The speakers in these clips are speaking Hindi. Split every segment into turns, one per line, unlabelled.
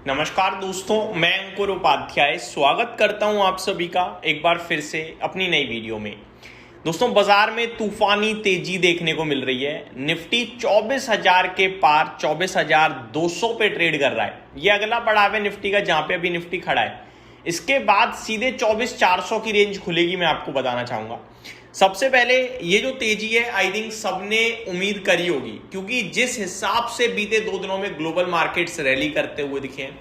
नमस्कार दोस्तों, मैं अंकुर उपाध्याय स्वागत करता हूं आप सभी का एक बार फिर से अपनी नई वीडियो में। दोस्तों, बाजार में तूफानी तेजी देखने को मिल रही है। निफ्टी 24,000 के पार 24,200 पे ट्रेड कर रहा है। ये अगला पड़ाव है निफ्टी का, जहां पे अभी निफ्टी खड़ा है। इसके बाद सीधे 24,400 की रेंज खुलेगी, मैं आपको बताना चाहूंगा। सबसे पहले ये जो तेजी है, आई थिंक सबने उम्मीद करी होगी, क्योंकि जिस हिसाब से बीते 2 दिनों में ग्लोबल मार्केट्स रैली करते हुए दिखे हैं,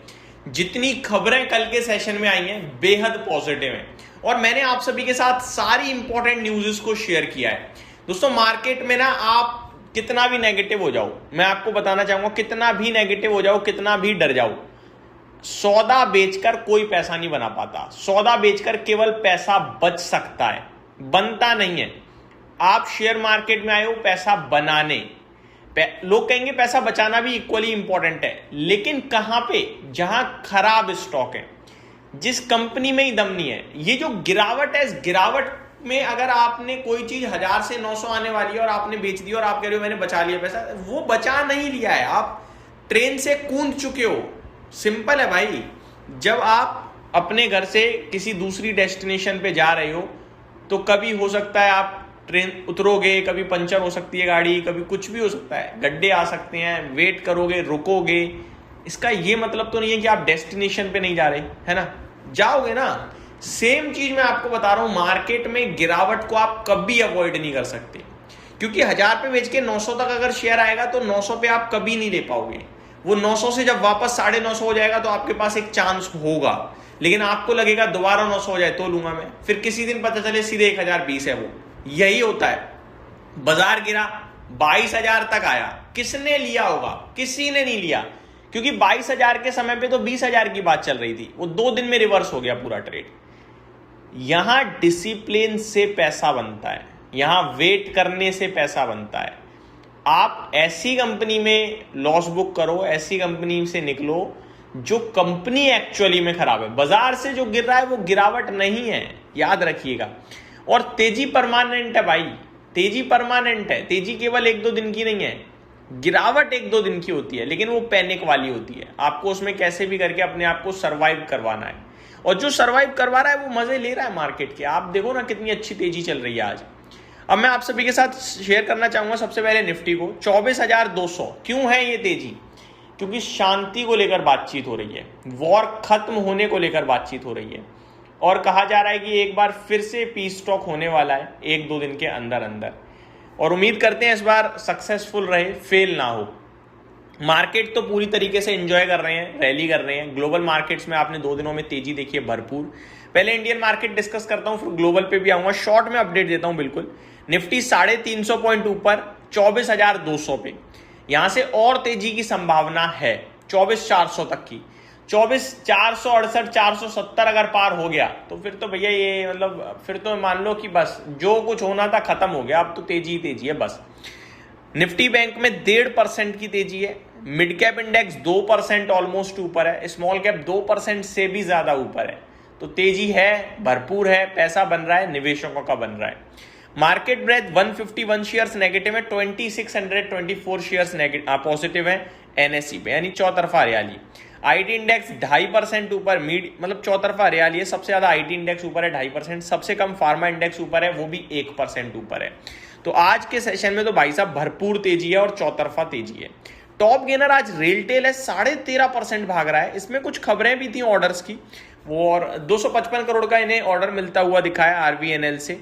जितनी खबरें कल के सेशन में आई हैं बेहद पॉजिटिव हैं, और मैंने आप सभी के साथ सारी इंपॉर्टेंट न्यूज़ को शेयर किया है। दोस्तों, मार्केट में ना आप कितना भी नेगेटिव हो जाओ, मैं आपको बताना चाहूंगा, कितना भी नेगेटिव हो जाओ, कितना भी डर जाओ, सौदा बेचकर कोई पैसा नहीं बना पाता। सौदा बेचकर केवल पैसा बच सकता है, बनता नहीं है। आप शेयर मार्केट में आए हो पैसा बनाने, लोग कहेंगे पैसा बचाना भी इक्वली इंपॉर्टेंट है, लेकिन कहां पे? जहां खराब स्टॉक है, जिस कंपनी में ही दम नहीं है। ये जो गिरावट है, इस गिरावट में अगर आपने कोई चीज 1000 से 900 आने वाली है और आपने बेच दी और आप कह रहे हो मैंने बचा लिया पैसा, वो बचा नहीं लिया है, आप ट्रेन से कूद चुके हो। सिंपल है भाई। जब आप अपने घर से किसी दूसरी डेस्टिनेशन पे जा रहे हो तो कभी हो सकता है आप ट्रेन उतरोगे, कभी पंचर हो सकती है गाड़ी, कभी कुछ भी हो सकता है, गड्ढे आ सकते हैं, वेट करोगे, रुकोगे। इसका ये मतलब तो नहीं है कि आप डेस्टिनेशन पे नहीं जा रहे, है ना, जाओगे ना। सेम चीज मैं आपको बता रहा हूं, मार्केट में गिरावट को आप कभी अवॉइड नहीं कर सकते, क्योंकि 1000 पे बेच के 900 तक अगर शेयर आएगा तो 900 पे आप कभी नहीं ले पाओगे। वो 900 से जब वापस 950 हो जाएगा तो आपके पास एक चांस होगा, लेकिन आपको लगेगा दोबारा 900 हो जाए तो लूंगा मैं, फिर किसी दिन पता चले सीधे 1020 है। वो यही होता है। बाजार गिरा 22,000 तक आया, किसने लिया होगा? किसी ने नहीं लिया, क्योंकि 22,000 के समय पे तो 20,000 की बात चल रही थी। वो 2 दिन में रिवर्स हो गया पूरा ट्रेड। यहां डिसिप्लिन से पैसा बनता है, यहां वेट करने से पैसा बनता है। आप ऐसी कंपनी में लॉस बुक करो, ऐसी कंपनी से निकलो जो कंपनी एक्चुअली में खराब है। बाजार से जो गिर रहा है वो गिरावट नहीं है, याद रखिएगा। और तेजी परमानेंट है भाई, तेजी परमानेंट है। तेजी केवल 1-2 दिन की नहीं है, गिरावट 1-2 दिन की होती है, लेकिन वो पैनिक वाली होती है। आपको उसमें कैसे भी करके अपने आप को सर्वाइव करवाना है, और जो सर्वाइव करवा रहा है वो मजे ले रहा है मार्केट के। आप देखो ना कितनी अच्छी तेजी चल रही है आज। अब मैं आप सभी के साथ शेयर करना चाहूंगा सबसे पहले निफ्टी को 24,200। क्यों है ये तेजी? क्योंकि शांति को लेकर बातचीत हो रही है, वॉर खत्म होने को लेकर बातचीत हो रही है, और कहा जा रहा है कि एक बार फिर से पीस टॉक होने वाला है 1-2 दिन के अंदर अंदर, और उम्मीद करते हैं इस बार सक्सेसफुल रहे, फेल ना हो। मार्केट तो पूरी तरीके से एंजॉय कर रहे हैं, रैली कर रहे हैं। ग्लोबल मार्केट्स में आपने 2 दिनों में तेजी देखी है भरपूर। पहले इंडियन मार्केट डिस्कस करता हूं, फिर ग्लोबल पे भी आऊंगा। शॉर्ट में अपडेट देता हूं बिल्कुल। निफ्टी 350 पॉइंट ऊपर 24,200 पे, यहां से और तेजी की संभावना है 24,400 तक की। 24,468 470 अगर पार हो गया तो फिर तो भैया ये मतलब फिर तो मान लो कि बस जो कुछ होना था खत्म हो गया, अब तो तेजी ही तेजी है बस। निफ्टी बैंक में 1.5% की तेजी है। मिड कैप इंडेक्स 2% ऑलमोस्ट ऊपर है, स्मॉल कैप 2% से भी ज्यादा ऊपर है। तो तेजी है, भरपूर है, पैसा बन रहा है, निवेशकों का बन रहा है। मार्केट ब्रेथ 151 शेयर्स नेगेटिव है, 2624 शेयर्स पॉजिटिव है एनएसई पे, यानी चौतरफा हरियाली। आईटी इंडेक्स 2.5% ऊपर, मतलब चौतरफा हरियाली है। सबसे ज्यादा आईटी इंडेक्स ऊपर है 2.5%, सबसे कम फार्मा इंडेक्स ऊपर है, वो भी 1% ऊपर है। तो आज के सेशन में तो भाई साहब भरपूर तेजी है और चौतरफा तेजी है। टॉप गेनर आज रेलटेल है, 13.5% भाग रहा है। इसमें कुछ खबरें भी थी ऑर्डर्स की, वो और 255 करोड़ का इन्हें ऑर्डर मिलता हुआ दिखा है आरवीएनएल से।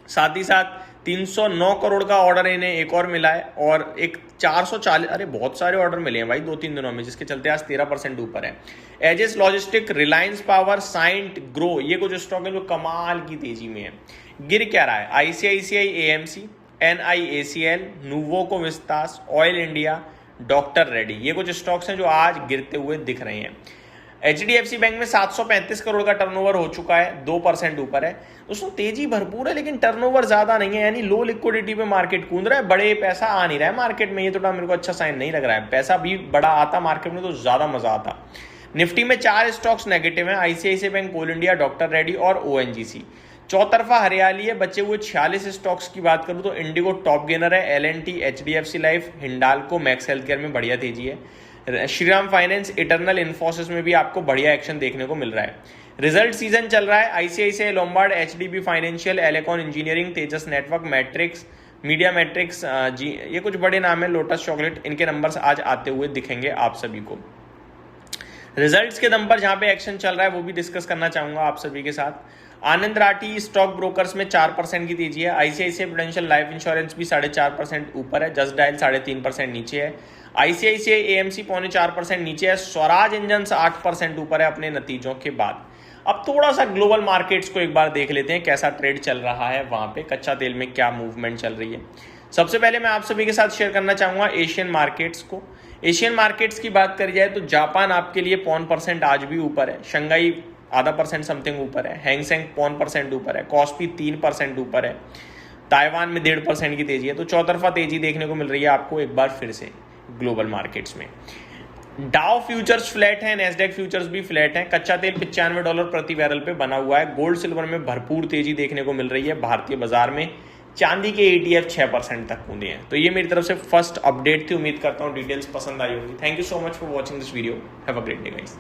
साथ ही साथ 309 करोड़ का ऑर्डर इन्हें एक और मिला है, और एक 440, अरे बहुत सारे ऑर्डर मिले हैं भाई 2-3 दिनों में, जिसके चलते आज 13% ऊपर है। Aegis logistic, Reliance power, Cyient, Groww, ये कुछ स्टॉक है जो कमाल की तेजी में है। गिर क्या रहा है? ICICI AMC, NIACL, Nuvoco Vistas, oil India, doctor Reddy, ये कुछ स्टॉक्स हैं जो आज गिरते हुए दिख रहे हैं। एचडीएफसी बैंक में 735 करोड़ का टर्नओवर हो चुका है, 2% ऊपर है। दोस्तों तेजी भरपूर है, लेकिन टर्नओवर ज्यादा नहीं है, यानी लो लिक्विडिटी पे मार्केट कूद रहा है, बड़े पैसा आ नहीं रहा है मार्केट में। ये थोड़ा मेरे को अच्छा साइन नहीं लग रहा है। पैसा भी बड़ा आता मार्केट में तो ज्यादा मजा आता। निफ्टी में 4 स्टॉक्स नेगेटिव हैं, आईसीआईसीआई बैंक, कोल इंडिया, डॉक्टर रेड्डी और ओएनजीसी। चौतरफा हरियाली है, बचे हुए 46 स्टॉक्स की बात करूं तो इंडिगो टॉप गेनर है, LNT, HDFC life, Hindalco, Max healthcare में बढ़िया तेजी है। श्रीराम फाइनेंस, इटर्नल, इन्फोसिस में भी आपको बढ़िया एक्शन देखने को मिल रहा है। रिजल्ट सीजन चल रहा है। ICICI Lombard, HDB financial, Elecon engineering, Tejas network, matrix, media matrix, जी ये कुछ बड़े नाम है, लोटस चॉकलेट, इनके नंबर्स आज आते हुए दिखेंगे आप सभी को। रिजल्ट्स के दम पर जहां पे एक्शन चल रहा है वो भी डिस्कस करना चाहूंगा आप सभी के साथ। आनंद राठी स्टॉक ब्रोकर्स में 4% की तेजी है। आईसीआईसीआई प्रूडेंशियल लाइफ इंश्योरेंस भी 4.5% ऊपर है। जस्ट डायल 3.5% नीचे है। आईसीआईसीआई एएमसी 4.25% नीचे है। स्वराज इंजन्स 8% ऊपर है अपने नतीजों के बाद। अब थोड़ा सा ग्लोबल मार्केट्स को एक बार देख लेते हैं, कैसा ट्रेड चल रहा है वहां पे, कच्चा तेल में क्या मूवमेंट चल रही है। सबसे पहले मैं आप सभी के साथ शेयर करना चाहूंगा एशियन मार्केट्स को। एशियन मार्केट्स की बात करी जाए तो जापान आपके लिए 0.5% आज भी ऊपर है। शंघाई 0.5% समथिंग ऊपर है। हैंगसेंग 0.5% ऊपर है। कॉस्पी 3% ऊपर है। ताइवान में 1.5% की तेजी है। तो चौतरफा तेजी देखने को मिल रही है आपको एक बार फिर से ग्लोबल मार्केट्स में। डाउ फ्यूचर्स फ्लैट है, नेस्डेक फ्यूचर्स भी फ्लैट है। कच्चा तेल $95 प्रति बैरल पे बना हुआ है। गोल्ड सिल्वर में भरपूर तेजी देखने को मिल रही है भारतीय बाजार में। चांदी के ETF 6% तक कूदे हैं। तो ये मेरी तरफ से फर्स्ट अपडेट थी। उम्मीद करता हूँ डिटेल्स पसंद आई होगी। Thank you so much for watching this video. Have a great day guys.